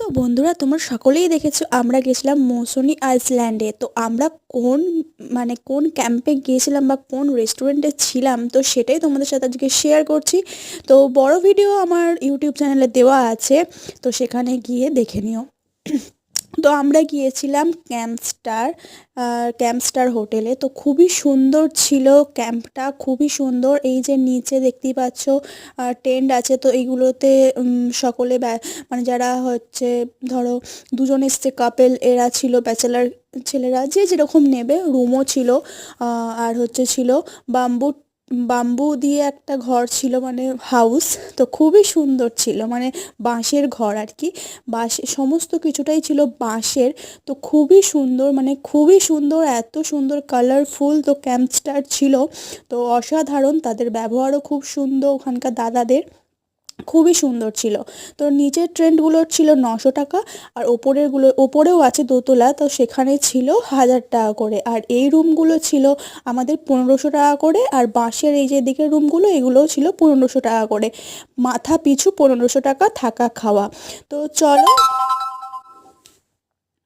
তো বন্ধুরা, তোমরা সকলেই দেখেছো আমরা গেছিলাম মৌসুনি আইসল্যান্ডে। তো আমরা কোন ক্যাম্পে গিয়েছিলাম বা কোন রেস্টুরেন্টে ছিলাম, তো সেটাই তোমাদের সাথে আজকে শেয়ার করছি। তো বড় ভিডিও আমার ইউটিউব চ্যানেলে দেওয়া আছে, তো সেখানে গিয়ে দেখে নিও। তো আমরা গিয়েছিলাম ক্যাম্পস্টার হোটেলে। তো খুবই সুন্দর ছিল ক্যাম্পটা, খুবই সুন্দর। এই যে নিচে দেখতেই পাচ্ছ টেন্ট আছে, তো এইগুলোতে সকলে মানে যারা হচ্ছে, ধরো দুজন এসছে কাপেল, এরা ছিল ব্যাচেলার ছেলেরা, যে যেরকম নেবে। রুমও ছিল, আর হচ্ছে ছিল বাম্বু বাম্বু দিয়ে একটা ঘর ছিল, মানে হাউস। তো খুবই সুন্দর ছিল, মানে বাঁশের ঘর আর কি। সমস্ত কিছুটাই ছিল বাঁশের। তো খুবই সুন্দর, মানে খুবই সুন্দর, এত সুন্দর কালারফুল। তো ক্যাম্পস্টার ছিল, তো অসাধারণ। তাদের ব্যবহারও খুব সুন্দর ওখানকার দাদাদের, খুবই সুন্দর ছিল। তো নিচের ট্রেনগুলোর ছিল 900 টাকা, আর ওপরেও আছে দোতলা, তো সেখানে ছিল 1000 টাকা করে। আর এই রুমগুলো ছিল আমাদের 1500 টাকা করে। আর বাঁশের এই যে দিকের রুমগুলো, এগুলোও ছিল 1500 টাকা করে, মাথা পিছু 1500 টাকা থাকা খাওয়া। তো চলো